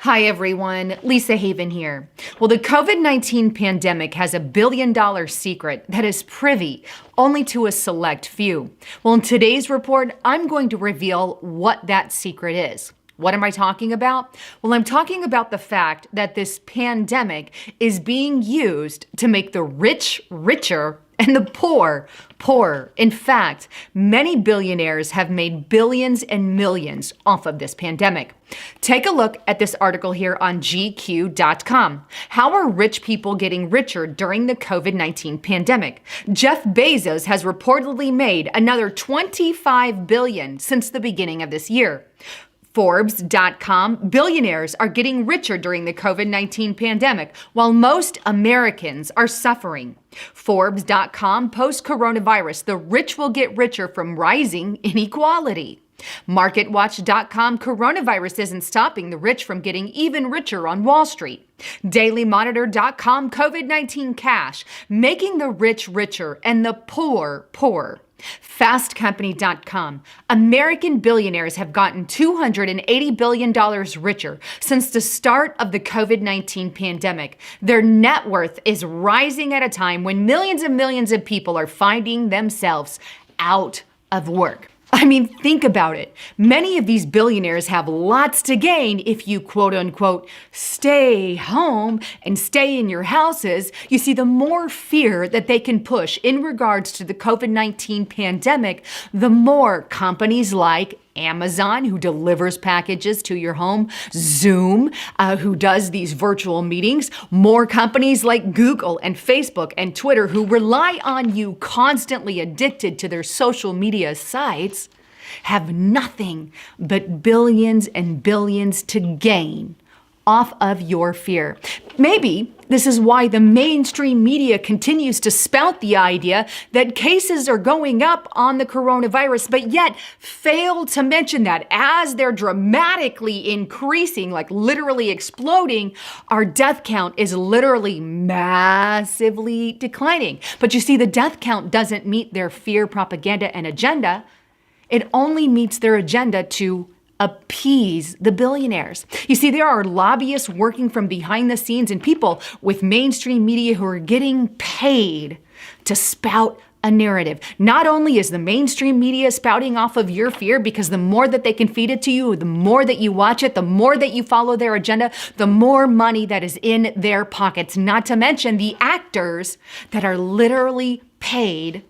Hi everyone, Lisa Haven here. Well, the COVID-19 pandemic has a billion-dollar secret that is privy only to a select few. Well, in today's report, I'm going to reveal what that secret is. What am I talking about? Well, I'm talking about the fact that this pandemic is being used to make the rich richer and the poor poorer. In fact, many billionaires have made billions and millions off of this pandemic. Take a look at this article here on GQ.com. How are rich people getting richer during the COVID-19 pandemic? Jeff Bezos has reportedly made another $25 billion since the beginning of this year. Forbes.com, billionaires are getting richer during the COVID-19 pandemic, while most Americans are suffering. Forbes.com, post-coronavirus, the rich will get richer from rising inequality. MarketWatch.com, coronavirus isn't stopping the rich from getting even richer on Wall Street. DailyMonitor.com, COVID-19 cash, making the rich richer and the poor poorer. FastCompany.com. American billionaires have gotten $280 billion richer since the start of the COVID-19 pandemic. Their net worth is rising at a time when millions and millions of people are finding themselves out of work. I mean, think about it. Many of these billionaires have lots to gain if you quote unquote stay home and stay in your houses. You see, the more fear that they can push in regards to the COVID-19 pandemic, the more companies like Amazon, who delivers packages to your home, Zoom, who does these virtual meetings, more companies like Google and Facebook and Twitter, who rely on you constantly addicted to their social media sites, have nothing but billions and billions to gain off of your fear. Maybe this is why the mainstream media continues to spout the idea that cases are going up on the coronavirus, but yet fail to mention that as they're dramatically increasing, like literally exploding, our death count is literally massively declining. But you see, the death count doesn't meet their fear propaganda and agenda. It only meets their agenda to appease the billionaires. You see, there are lobbyists working from behind the scenes and people with mainstream media who are getting paid to spout a narrative. Not only is the mainstream media spouting off of your fear, because the more that they can feed it to you, the more that you watch it, the more that you follow their agenda, the more money that is in their pockets. Not to mention the actors that are literally paid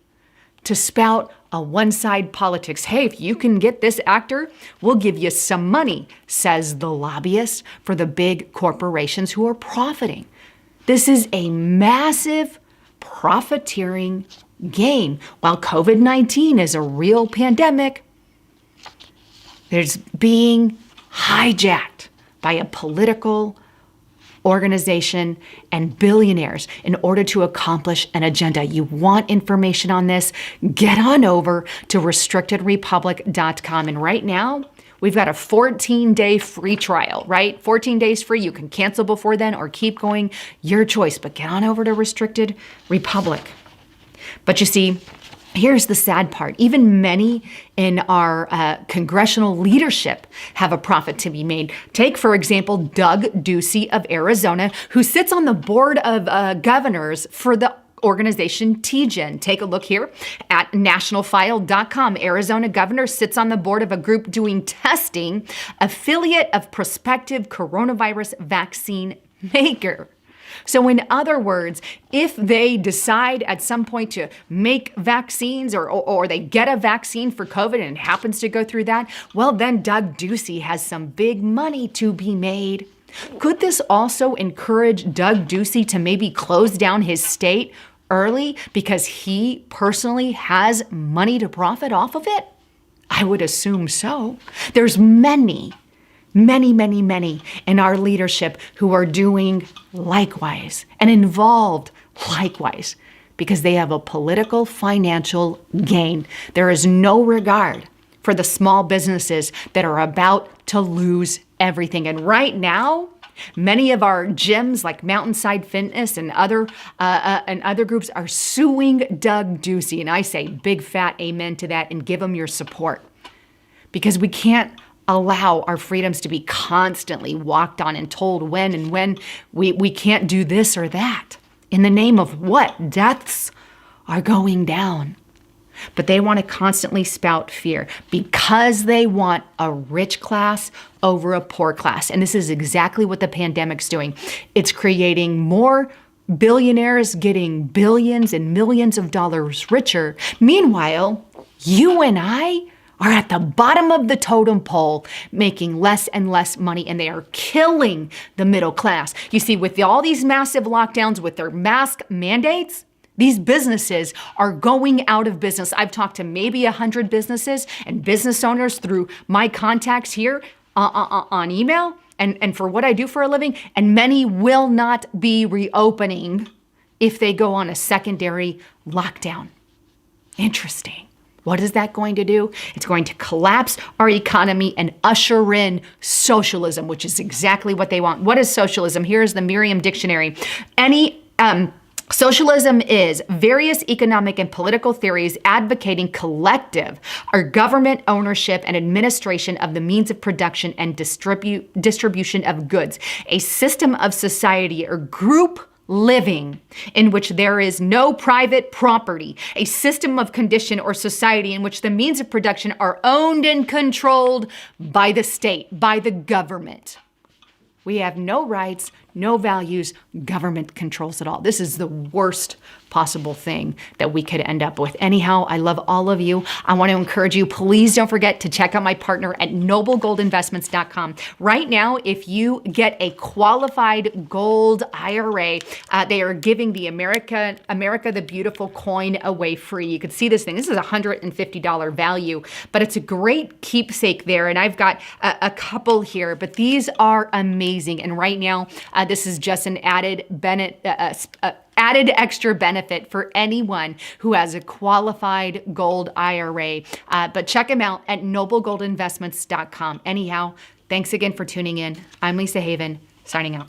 to spout a one-side politics. Hey, if you can get this actor, we'll give you some money, says the lobbyist for the big corporations who are profiting. This is a massive profiteering game. While COVID-19 is a real pandemic, there's being hijacked by a political organization and billionaires in order to accomplish an agenda. You want information on this? Get on over to restrictedrepublic.com. And right now, we've got a 14-day free trial, right? 14 days free. You can cancel before then or keep going, your choice. But get on over to Restricted Republic. But you see, here's the sad part. Even many in our congressional leadership have a profit to be made. Take, for example, Doug Ducey of Arizona, who sits on the board of governors for the organization TGen. Take a look here at nationalfile.com. Arizona governor sits on the board of a group doing testing, affiliate of prospective coronavirus vaccine maker. So in other words, if they decide at some point to make vaccines or they get a vaccine for COVID and it happens to go through that, well, then Doug Ducey has some big money to be made. Could this also encourage Doug Ducey to maybe close down his state early because he personally has money to profit off of it? I would assume so. There's many in our leadership who are doing likewise and involved likewise because they have a political financial gain. There is no regard for the small businesses that are about to lose everything. And right now, many of our gyms like Mountainside Fitness and other groups are suing Doug Ducey. And I say big fat amen to that and give him your support. Because we can't allow our freedoms to be constantly walked on and told when we can't do this or that. In the name of what? Deaths are going down. But they want to constantly spout fear because they want a rich class over a poor class. And this is exactly what the pandemic's doing. It's creating more billionaires getting billions and millions of dollars richer. Meanwhile, you and I are at the bottom of the totem pole making less and less money, and they are killing the middle class. You see, with all these massive lockdowns, with their mask mandates, these businesses are going out of business. I've talked to maybe 100 businesses and business owners through my contacts here on email and for what I do for a living, and many will not be reopening if they go on a secondary lockdown. Interesting. What is that going to do? It's going to collapse our economy and usher in socialism, which is exactly what they want. What is socialism? Here's the Merriam Dictionary. Socialism is various economic and political theories advocating collective or government ownership and administration of the means of production and distribution of goods, a system of society or group living in which there is no private property, a system of condition or society in which the means of production are owned and controlled by the state, by the government. We have no rights, no values, government controls it all. This is the worst possible thing that we could end up with. Anyhow, I love all of you. I want to encourage you, please don't forget to check out my partner at noblegoldinvestments.com. Right now, if you get a qualified gold IRA, they are giving the America the Beautiful coin away free. You can see this thing. This is a $150 value, but it's a great keepsake there. And I've got a couple here, but these are amazing. And right now, this is just an added extra benefit for anyone who has a qualified gold IRA. But check them out at noblegoldinvestments.com. Anyhow, thanks again for tuning in. I'm Lisa Haven, signing out.